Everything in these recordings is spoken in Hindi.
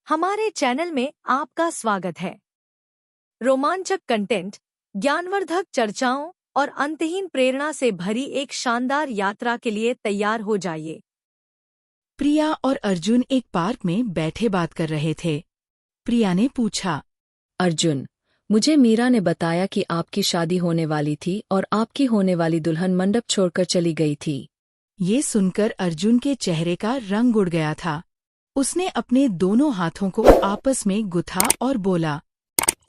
हमारे चैनल में आपका स्वागत है। रोमांचक कंटेंट, ज्ञानवर्धक चर्चाओं और अंतहीन प्रेरणा से भरी एक शानदार यात्रा के लिए तैयार हो जाइए। प्रिया और अर्जुन एक पार्क में बैठे बात कर रहे थे। प्रिया ने पूछा, अर्जुन, मुझे मीरा ने बताया कि आपकी शादी होने वाली थी और आपकी होने वाली दुल्हन मंडप छोड़कर चली गई थी। ये सुनकर अर्जुन के चेहरे का रंग उड़ गया था। उसने अपने दोनों हाथों को आपस में गुथा और बोला,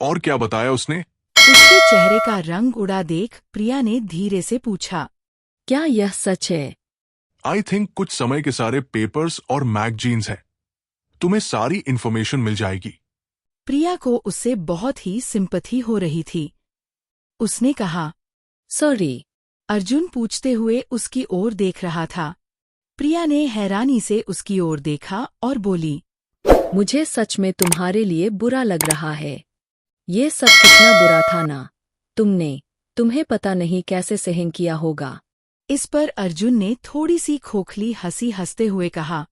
और क्या बताया उसने? उसके चेहरे का रंग उड़ा देख प्रिया ने धीरे से पूछा, क्या यह सच है? आई थिंक कुछ समय के सारे पेपर्स और मैगजीन्स हैं। तुम्हें सारी इन्फॉर्मेशन मिल जाएगी। प्रिया को उससे बहुत ही सिंपैथी हो रही थी। उसने कहा, सॉरी। अर्जुन पूछते हुए उसकी ओर देख रहा था। प्रिया ने हैरानी से उसकी ओर देखा और बोली, मुझे सच में तुम्हारे लिए बुरा लग रहा है। ये सब कितना बुरा था ना। तुम्हें पता नहीं कैसे सहन किया होगा। इस पर अर्जुन ने थोड़ी सी खोखली हंसी हंसते हुए कहा,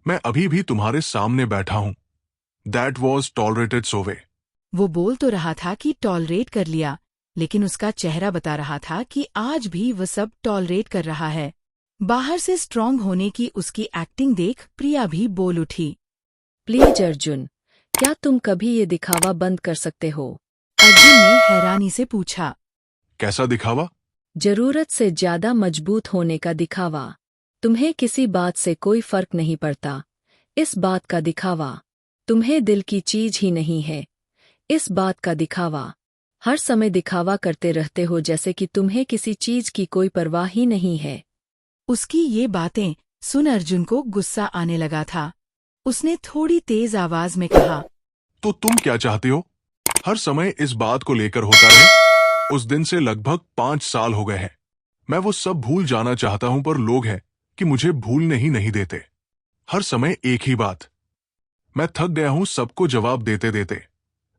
मैं अभी भी तुम्हारे सामने बैठा हूं। दैट वॉज टॉलरेटेड सो वे। वो बोल तो रहा था कि टॉलरेट कर लिया, लेकिन उसका चेहरा बता रहा था कि आज भी वह सब टॉलरेट कर रहा है। बाहर से स्ट्रांग होने की उसकी एक्टिंग देख प्रिया भी बोल उठी, प्लीज अर्जुन, क्या तुम कभी ये दिखावा बंद कर सकते हो? अर्जुन ने हैरानी से पूछा, कैसा दिखावा? जरूरत से ज्यादा मजबूत होने का दिखावा। तुम्हें किसी बात से कोई फर्क नहीं पड़ता, इस बात का दिखावा। तुम्हें दिल की चीज ही नहीं है, इस बात का दिखावा। हर समय दिखावा करते रहते हो जैसे कि तुम्हें किसी चीज की कोई परवाह ही नहीं है। उसकी ये बातें सुन अर्जुन को गुस्सा आने लगा था। उसने थोड़ी तेज आवाज में कहा, तो तुम क्या चाहते हो? हर समय इस बात को लेकर होता रहे? उस दिन से लगभग 5 साल हो गए हैं। मैं वो सब भूल जाना चाहता हूं, पर लोग हैं कि मुझे भूलने ही नहीं देते। हर समय एक ही बात। मैं थक गया हूं सबको जवाब देते देते।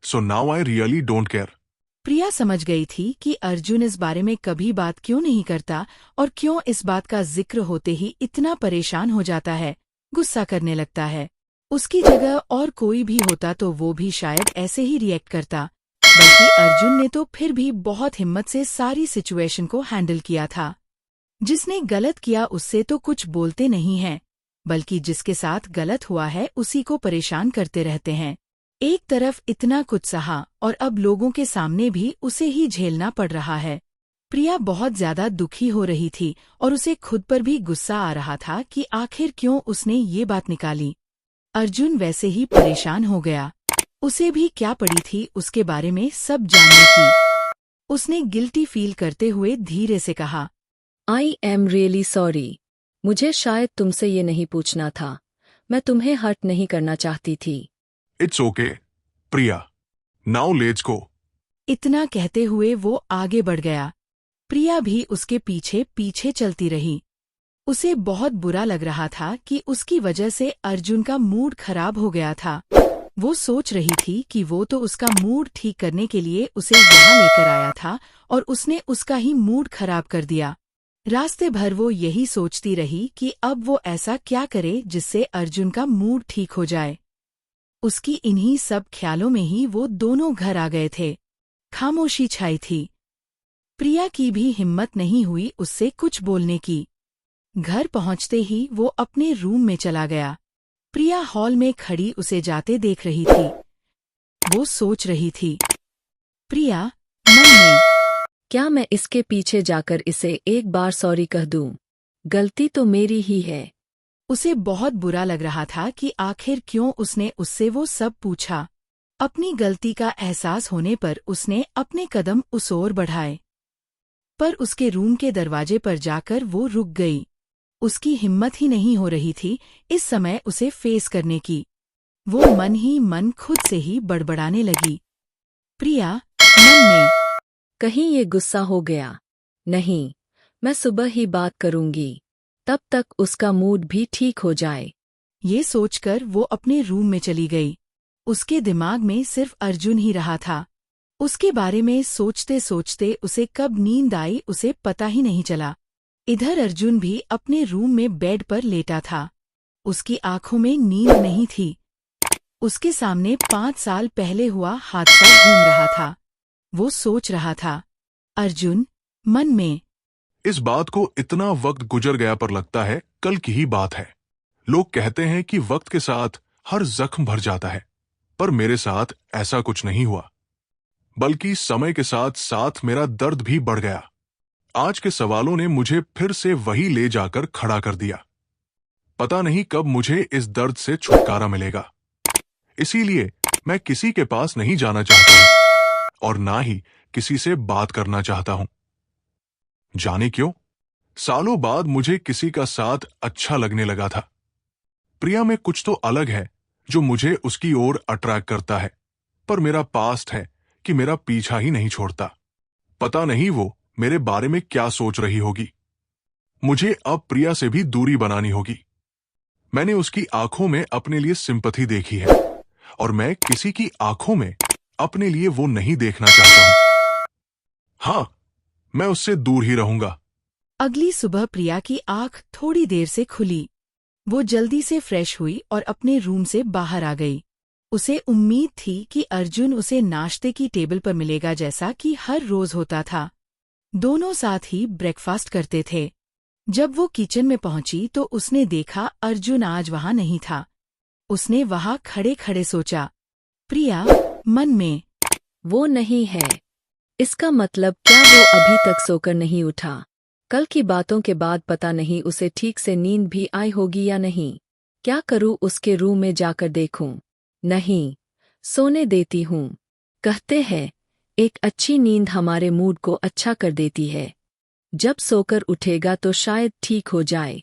So now I really don't care. Priya समझ गई थी कि अर्जुन इस बारे में कभी बात क्यों नहीं करता और क्यों इस बात का जिक्र होते ही इतना परेशान हो जाता है, गुस्सा करने लगता है। उसकी जगह और कोई भी होता तो वो भी शायद ऐसे ही रिएक्ट करता, बल्कि अर्जुन ने तो फिर भी बहुत हिम्मत से सारी सिचुएशन को हैंडल किया था। जिसने गलत किया उससे तो कुछ बोलते नहीं हैं, बल्कि जिसके साथ गलत हुआ है उसी को परेशान करते रहते हैं। एक तरफ इतना कुछ सहा और अब लोगों के सामने भी उसे ही झेलना पड़ रहा है। प्रिया बहुत ज्यादा दुखी हो रही थी और उसे खुद पर भी गुस्सा आ रहा था कि आखिर क्यों उसने ये बात निकाली। अर्जुन वैसे ही परेशान हो गया। उसे भी क्या पड़ी थी उसके बारे में सब जानने की। उसने गिल्टी फील करते हुए धीरे से कहा, आई एम रियली सॉरी। मुझे शायद तुमसे ये नहीं पूछना था। मैं तुम्हें हर्ट नहीं करना चाहती थी। It's okay Priya, now let's go. इतना कहते हुए वो आगे बढ़ गया। प्रिया भी उसके पीछे पीछे चलती रही। उसे बहुत बुरा लग रहा था कि उसकी वजह से अर्जुन का मूड खराब हो गया था। वो सोच रही थी कि वो तो उसका मूड ठीक करने के लिए उसे यहाँ लेकर आया था और उसने उसका ही मूड खराब कर दिया। रास्ते भर वो यही सोचती रही कि अब वो ऐसा क्या करे जिससे अर्जुन का मूड ठीक हो जाए। उसकी इन्हीं सब ख्यालों में ही वो दोनों घर आ गए थे। खामोशी छाई थी। प्रिया की भी हिम्मत नहीं हुई उससे कुछ बोलने की। घर पहुंचते ही वो अपने रूम में चला गया। प्रिया हॉल में खड़ी उसे जाते देख रही थी। वो सोच रही थी, प्रिया मन में, क्या मैं इसके पीछे जाकर इसे एक बार सॉरी कह दूं? गलती तो मेरी ही है। उसे बहुत बुरा लग रहा था कि आखिर क्यों उसने उससे वो सब पूछा। अपनी गलती का एहसास होने पर उसने अपने कदम उस ओर बढ़ाए, पर उसके रूम के दरवाजे पर जाकर वो रुक गई। उसकी हिम्मत ही नहीं हो रही थी इस समय उसे फेस करने की। वो मन ही मन खुद से ही बड़बड़ाने लगी, प्रिया मन में, कहीं ये गुस्सा हो गया? नहीं, मैं सुबह ही बात करूंगी, तब तक उसका मूड भी ठीक हो जाए। ये सोचकर वो अपने रूम में चली गई। उसके दिमाग में सिर्फ अर्जुन ही रहा था। उसके बारे में सोचते सोचते उसे कब नींद आई उसे पता ही नहीं चला। इधर अर्जुन भी अपने रूम में बेड पर लेटा था। उसकी आंखों में नींद नहीं थी। उसके सामने 5 साल पहले हुआ हादसा घूम रहा था। वो सोच रहा था। अर्जुन मन में। इस बात को इतना वक्त गुजर गया पर लगता है कल की ही बात है। लोग कहते हैं कि वक्त के साथ हर जख्म भर जाता है, पर मेरे साथ ऐसा कुछ नहीं हुआ, बल्कि समय के साथ साथ मेरा दर्द भी बढ़ गया। आज के सवालों ने मुझे फिर से वही ले जाकर खड़ा कर दिया। पता नहीं कब मुझे इस दर्द से छुटकारा मिलेगा। इसीलिए मैं किसी के पास नहीं जाना चाहता हूं और ना ही किसी से बात करना चाहता हूं। जाने क्यों? सालों बाद मुझे किसी का साथ अच्छा लगने लगा था। प्रिया में कुछ तो अलग है जो मुझे उसकी ओर अट्रैक्ट करता है, पर मेरा पास्ट है कि मेरा पीछा ही नहीं छोड़ता। पता नहीं वो मेरे बारे में क्या सोच रही होगी। मुझे अब प्रिया से भी दूरी बनानी होगी। मैंने उसकी आंखों में अपने लिए सिंपैथी देखी है और मैं किसी की आंखों में अपने लिए वो नहीं देखना चाहता हूं। हां, मैं उससे दूर ही रहूंगा। अगली सुबह प्रिया की आंख थोड़ी देर से खुली। वो जल्दी से फ्रेश हुई और अपने रूम से बाहर आ गई। उसे उम्मीद थी कि अर्जुन उसे नाश्ते की टेबल पर मिलेगा, जैसा कि हर रोज होता था। दोनों साथ ही ब्रेकफास्ट करते थे। जब वो किचन में पहुंची तो उसने देखा अर्जुन आज वहां नहीं था। उसने वहां खड़े खड़े सोचा। प्रिया मन में। वो नहीं है। इसका मतलब क्या वो अभी तक सोकर नहीं उठा? कल की बातों के बाद पता नहीं उसे ठीक से नींद भी आई होगी या नहीं। क्या करूं, उसके रूम में जाकर देखूं? नहीं, सोने देती हूं। कहते हैं एक अच्छी नींद हमारे मूड को अच्छा कर देती है। जब सोकर उठेगा तो शायद ठीक हो जाए।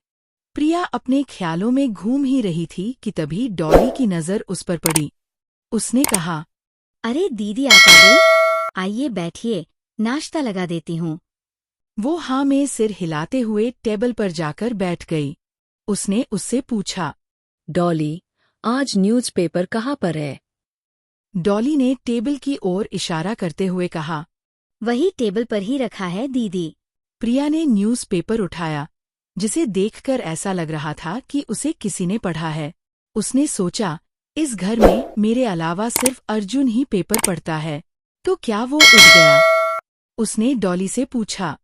प्रिया अपने ख्यालों में घूम ही रही थी कि तभी डॉली की नजर उस पर पड़ी। उसने कहा, अरे दीदी आप आ गई? आइए बैठिए, नाश्ता लगा देती हूँ। वो हाँ में सिर हिलाते हुए टेबल पर जाकर बैठ गई। उसने उससे पूछा, डॉली, आज न्यूज़पेपर कहाँ पर है? डॉली ने टेबल की ओर इशारा करते हुए कहा। वही टेबल पर ही रखा है दीदी। प्रिया ने न्यूज़पेपर उठाया, जिसे देखकर ऐसा लग रहा था कि उसे किसी ने पढ़ा है। उसने सोचा, इस घर में मेरे अलावा सिर्फ अर्जुन ही पेपर पढ़ता है, तो क्या वो उठ गया? उसने डॉली से पूछा,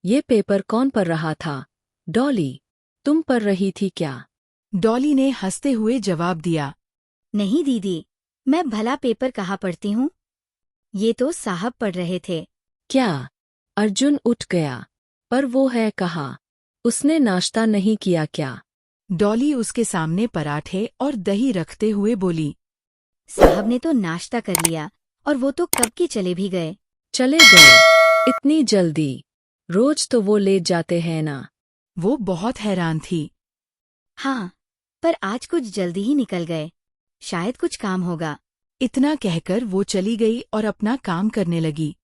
ये पेपर कौन पढ़ रहा था? डॉली, तुम पढ़ रही थी क्या? डॉली ने हंसते हुए जवाब दिया, नहीं दीदी, मैं भला पेपर कहाँ पढ़ती हूँ। ये तो साहब पढ़ रहे थे। क्या? अर्जुन उठ गया, पर वो है कहाँ? उसने नाश्ता नहीं किया क्या? डॉली उसके सामने पराठे और दही रखते हुए बोली। साहब ने तो नाश्ता कर लिया और वो तो कब की चले भी गए। चले गए? इतनी जल्दी? रोज तो वो लेट जाते हैं ना। वो बहुत हैरान थी। हाँ, पर आज कुछ जल्दी ही निकल गए। शायद कुछ काम होगा। इतना कहकर वो चली गई और अपना काम करने लगी।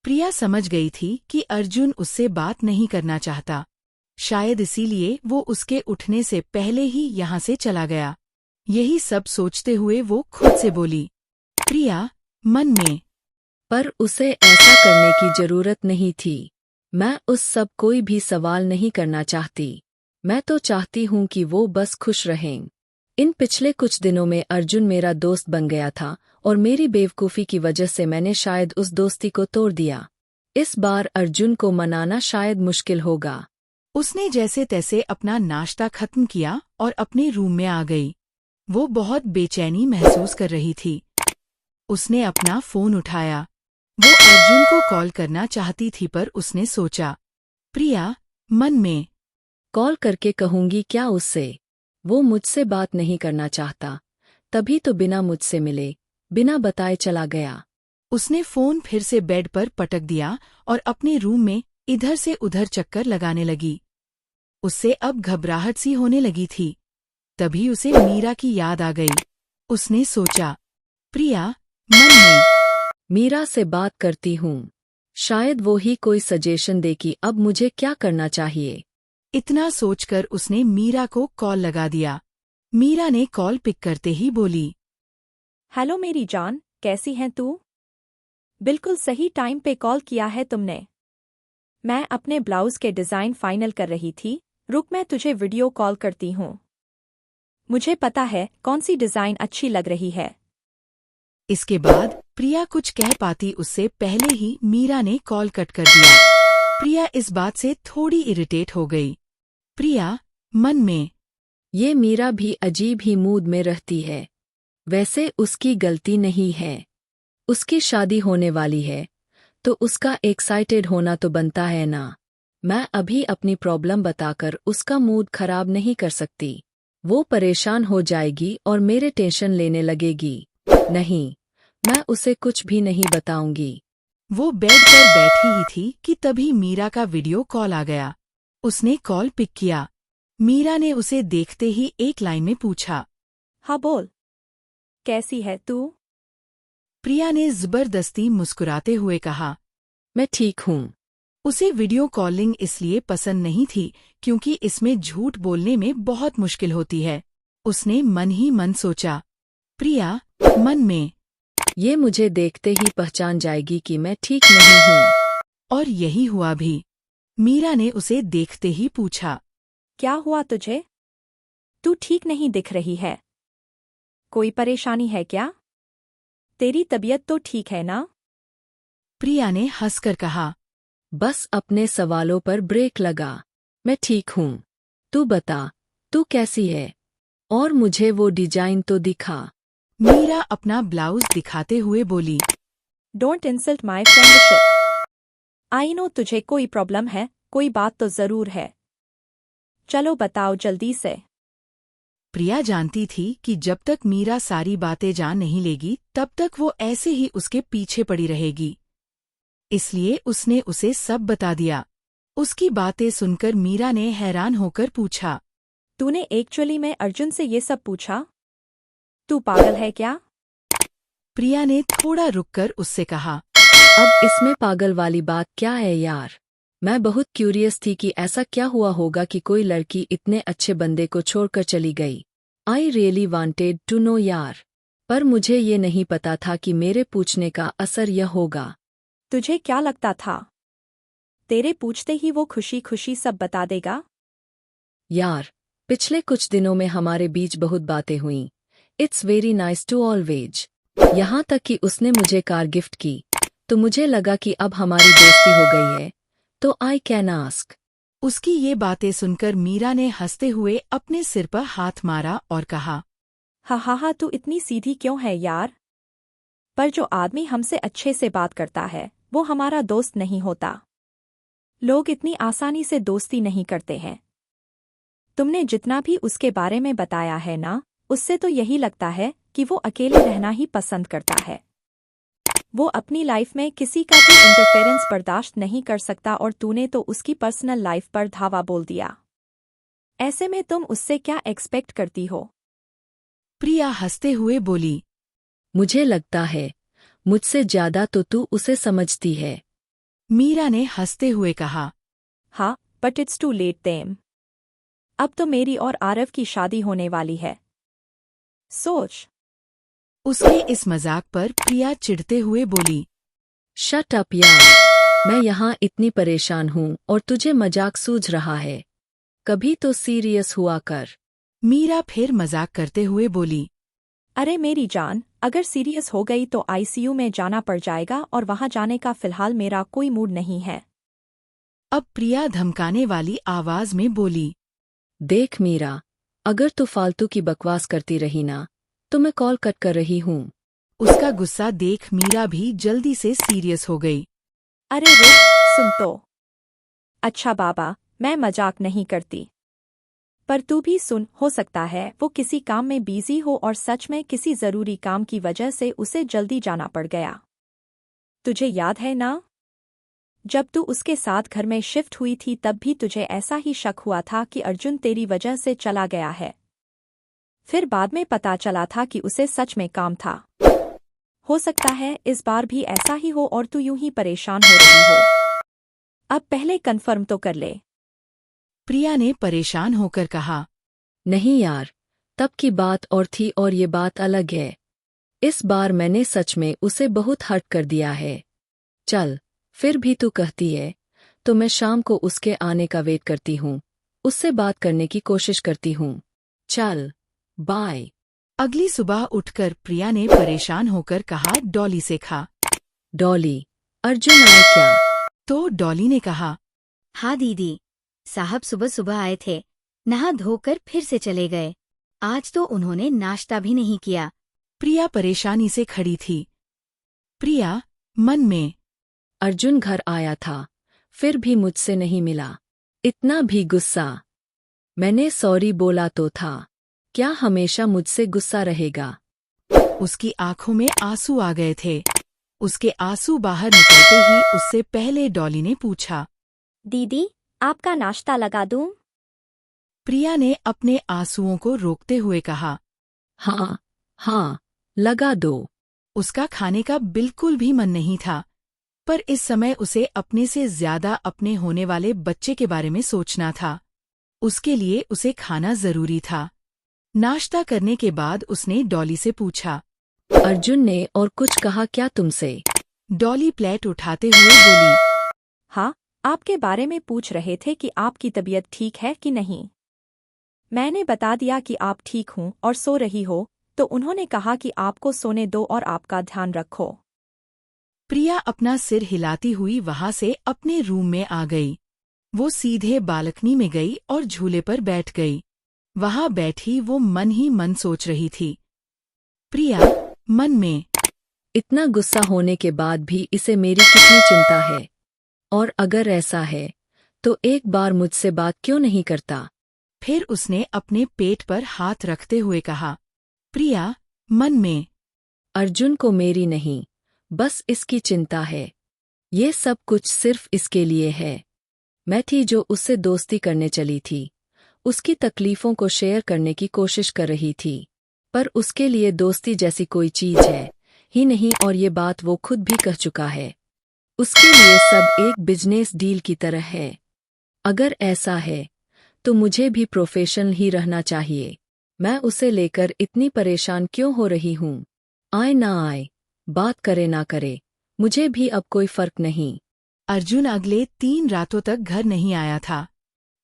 प्रिया समझ गई थी कि अर्जुन उससे बात नहीं करना चाहता। शायद इसीलिए वो उसके उठने से पहले ही यहाँ से चला गया। यही सब सोचते हुए वो खुद से बोली, प्रिया मन में। पर उसे ऐसा करने की जरूरत नहीं थी। मैं उस सब कोई भी सवाल नहीं करना चाहती। मैं तो चाहती हूँ कि वो बस खुश रहें। इन पिछले कुछ दिनों में अर्जुन मेरा दोस्त बन गया था और मेरी बेवकूफ़ी की वजह से मैंने शायद उस दोस्ती को तोड़ दिया। इस बार अर्जुन को मनाना शायद मुश्किल होगा। उसने जैसे तैसे अपना नाश्ता खत्म किया और अपने रूम में आ गई। वो बहुत बेचैनी महसूस कर रही थी। उसने अपना फोन उठाया। वो अर्जुन को कॉल करना चाहती थी, पर उसने सोचा, प्रिया मन में। कॉल करके कहूंगी क्या उससे? वो मुझसे बात नहीं करना चाहता, तभी तो बिना मुझसे मिले, बिना बताए चला गया। उसने फोन फिर से बेड पर पटक दिया और अपने रूम में इधर से उधर चक्कर लगाने लगी। उससे अब घबराहट सी होने लगी थी। तभी उसे मीरा की याद आ गई। उसने सोचा, प्रिया मन में। मीरा से बात करती हूँ, शायद वो ही कोई सजेशन दे कि अब मुझे क्या करना चाहिए। इतना सोचकर उसने मीरा को कॉल लगा दिया। मीरा ने कॉल पिक करते ही बोली, हेलो मेरी जान, कैसी हैं तू? बिल्कुल सही टाइम पे कॉल किया है तुमने। मैं अपने ब्लाउज के डिज़ाइन फाइनल कर रही थी, रुक मैं तुझे वीडियो कॉल करती हूँ। मुझे पता है कौन सी डिजाइन अच्छी लग रही है। इसके बाद प्रिया कुछ कह पाती उससे पहले ही मीरा ने कॉल कट कर दिया। प्रिया इस बात से थोड़ी इरिटेट हो गई। प्रिया मन में, ये मीरा भी अजीब ही मूड में रहती है। वैसे उसकी गलती नहीं है। उसकी शादी होने वाली है तो उसका एक्साइटेड होना तो बनता है ना। मैं अभी अपनी प्रॉब्लम बताकर उसका मूड खराब नहीं कर सकती। वो परेशान हो जाएगी और मेरे टेंशन लेने लगेगी। नहीं, मैं उसे कुछ भी नहीं बताऊंगी। वो बेड पर बैठी ही थी कि तभी मीरा का वीडियो कॉल आ गया। उसने कॉल पिक किया। मीरा ने उसे देखते ही एक लाइन में पूछा, हाँ बोल, कैसी है तू? प्रिया ने जबरदस्ती मुस्कुराते हुए कहा। मैं ठीक हूँ। उसे वीडियो कॉलिंग इसलिए पसंद नहीं थी क्योंकि इसमें झूठ बोलने में बहुत मुश्किल होती है। उसने मन ही मन सोचा। प्रिया मन में, ये मुझे देखते ही पहचान जाएगी कि मैं ठीक नहीं हूँ। और यही हुआ भी। मीरा ने उसे देखते ही पूछा, क्या हुआ तुझे? तू ठीक नहीं दिख रही है। कोई परेशानी है क्या? तेरी तबीयत तो ठीक है ना? प्रिया ने हंसकर कहा। बस अपने सवालों पर ब्रेक लगा। मैं ठीक हूँ। तू बता, तू कैसी है? और मुझे वो डिजाइन तो दिखा। मीरा अपना ब्लाउज दिखाते हुए बोली। Don't insult my friendship. I know तुझे कोई प्रॉब्लम है, कोई बात तो जरूर है। चलो बताओ जल्दी से। प्रिया जानती थी कि जब तक मीरा सारी बातें जान नहीं लेगी तब तक वो ऐसे ही उसके पीछे पड़ी रहेगी। इसलिए उसने उसे सब बता दिया। उसकी बातें सुनकर मीरा ने हैरान होकर पूछा, तूने एक्चुअली में अर्जुन से ये सब पूछा? तू पागल है क्या? प्रिया ने थोड़ा रुककर उससे कहा। अब इसमें पागल वाली बात क्या है यार? मैं बहुत क्यूरियस थी कि ऐसा क्या हुआ होगा कि कोई लड़की इतने अच्छे बंदे को छोड़कर चली गई। I really wanted to know यार। पर मुझे ये नहीं पता था कि मेरे पूछने का असर यह होगा। तुझे क्या लगता था तेरे पूछते ही वो खुशी खुशी सब बता देगा? यार, पिछले कुछ दिनों में हमारे बीच बहुत बातें हुईं। It's very nice to always. यहाँ तक कि उसने मुझे कार गिफ्ट की, तो मुझे लगा कि अब हमारी दोस्ती हो गई है, तो आई कैन आस्क। उसकी ये बातें सुनकर मीरा ने हंसते हुए अपने सिर पर हाथ मारा और कहा, हा तू इतनी सीधी क्यों है यार? पर जो आदमी हमसे अच्छे से बात करता है वो हमारा दोस्त नहीं होता। लोग इतनी आसानी से दोस्ती नहीं करते हैं। तुमने जितना भी उसके बारे में बताया है ना, उससे तो यही लगता है कि वो अकेले रहना ही पसंद करता है। वो अपनी लाइफ में किसी का भी इंटरफेरेंस बर्दाश्त नहीं कर सकता और तूने तो उसकी पर्सनल लाइफ पर धावा बोल दिया। ऐसे में तुम उससे क्या एक्सपेक्ट करती हो? प्रिया हंसते हुए बोली। मुझे लगता है मुझसे ज्यादा तो तू उसे समझती है। मीरा ने हंसते हुए कहा। हाँ, but it's too late them. अब तो मेरी और आरव की शादी होने वाली है। सोच। उसके इस मजाक पर प्रिया चिढ़ते हुए बोली। शट अप यार, मैं यहाँ इतनी परेशान हूँ और तुझे मजाक सूझ रहा है। कभी तो सीरियस हुआ कर। मीरा फिर मजाक करते हुए बोली। अरे मेरी जान, अगर सीरियस हो गई तो आईसीयू में जाना पड़ जाएगा और वहां जाने का फिलहाल मेरा कोई मूड नहीं है। अब प्रिया धमकाने वाली आवाज में बोली। देख मीरा, अगर तू फालतू की बकवास करती रही ना तो मैं कॉल कट कर रही हूँ। उसका गुस्सा देख मीरा भी जल्दी से सीरियस हो गई। अरे रुक, सुन तो। अच्छा बाबा, मैं मजाक नहीं करती। पर तू भी सुन, हो सकता है वो किसी काम में बिजी हो और सच में किसी जरूरी काम की वजह से उसे जल्दी जाना पड़ गया। तुझे याद है ना, जब तू उसके साथ घर में शिफ्ट हुई थी तब भी तुझे ऐसा ही शक हुआ था कि अर्जुन तेरी वजह से चला गया है। फिर बाद में पता चला था कि उसे सच में काम था। हो सकता है इस बार भी ऐसा ही हो और तू यूं ही परेशान हो रही हो। अब पहले कंफर्म तो कर ले। प्रिया ने परेशान होकर कहा। नहीं यार, तब की बात और थी और ये बात अलग है। इस बार मैंने सच में उसे बहुत हर्ट कर दिया है। चल, फिर भी तू कहती है तो मैं शाम को उसके आने का वेट करती हूँ। उससे बात करने की कोशिश करती हूँ। चल, बाय। अगली सुबह उठकर प्रिया ने परेशान होकर कहा डॉली से खा। डॉली, अर्जुन आए क्या? तो डॉली ने कहा, हाँ दीदी, साहब सुबह सुबह आए थे, नहा धोकर फिर से चले गए। आज तो उन्होंने नाश्ता भी नहीं किया। प्रिया परेशानी से खड़ी थी। प्रिया मन में, अर्जुन घर आया था, फिर भी मुझसे नहीं मिला। इतना भी गुस्सा। मैंने सॉरी बोला तो था, क्या हमेशा मुझसे गुस्सा रहेगा? उसकी आंखों में आंसू आ गए थे। उसके आंसू बाहर निकलते ही उससे पहले डॉली ने पूछा, दीदी, आपका नाश्ता लगा दूं? प्रिया ने अपने आंसुओं को रोकते हुए कहा, हाँ, हाँ, लगा दो। उसका खाने का बिल्कुल भी मन नहीं था, पर इस समय उसे अपने से ज्यादा अपने होने वाले बच्चे के बारे में सोचना था। उसके लिए उसे खाना जरूरी था। नाश्ता करने के बाद उसने डॉली से पूछा, अर्जुन ने और कुछ कहा क्या तुमसे? डॉली प्लेट उठाते हुए बोली, हाँ, आपके बारे में पूछ रहे थे कि आपकी तबीयत ठीक है कि नहीं। मैंने बता दिया कि आप ठीक हूँ और सो रही हो, तो उन्होंने कहा कि आपको सोने दो और आपका ध्यान रखो। प्रिया अपना सिर हिलाती हुई वहां से अपने रूम में आ गई। वो सीधे बालकनी में गई और झूले पर बैठ गई। वहां बैठी वो मन ही मन सोच रही थी। प्रिया मन में, इतना गुस्सा होने के बाद भी इसे मेरी कितनी चिंता है, और अगर ऐसा है तो एक बार मुझसे बात क्यों नहीं करता? फिर उसने अपने पेट पर हाथ रखते हुए कहा, प्रिया मन में, अर्जुन को मेरी नहीं, बस इसकी चिंता है। ये सब कुछ सिर्फ इसके लिए है। मैं थी जो उससे दोस्ती करने चली थी, उसकी तकलीफों को शेयर करने की कोशिश कर रही थी, पर उसके लिए दोस्ती जैसी कोई चीज है ही नहीं, और ये बात वो खुद भी कह चुका है। उसके लिए सब एक बिजनेस डील की तरह है। अगर ऐसा है तो मुझे भी प्रोफेशनल ही रहना चाहिए। मैं उसे लेकर इतनी परेशान क्यों हो रही हूँ? आए ना आए, बात करे ना करे, मुझे भी अब कोई फर्क नहीं। अर्जुन अगले 3 रातों तक घर नहीं आया था।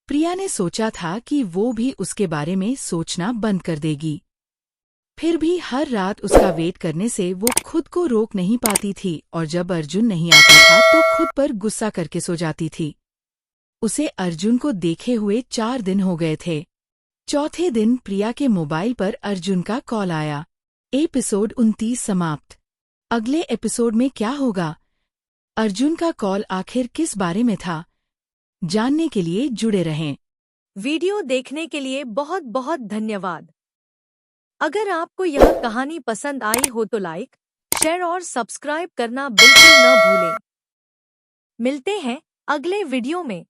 प्रिया ने सोचा था कि वो भी उसके बारे में सोचना बंद कर देगी। फिर भी हर रात उसका वेट करने से वो खुद को रोक नहीं पाती थी, और जब अर्जुन नहीं आता था तो खुद पर गुस्सा करके सो जाती थी। उसे अर्जुन को देखे हुए 4 दिन हो गए थे। चौथे दिन प्रिया के मोबाइल पर अर्जुन का कॉल आया। एपिसोड 29 समाप्त। अगले एपिसोड में क्या होगा? अर्जुन का कॉल आखिर किस बारे में था? जानने के लिए जुड़े रहें। वीडियो देखने के लिए बहुत बहुत धन्यवाद। अगर आपको यह कहानी पसंद आई हो तो लाइक, शेयर और सब्सक्राइब करना बिल्कुल न भूलें। मिलते हैं अगले वीडियो में।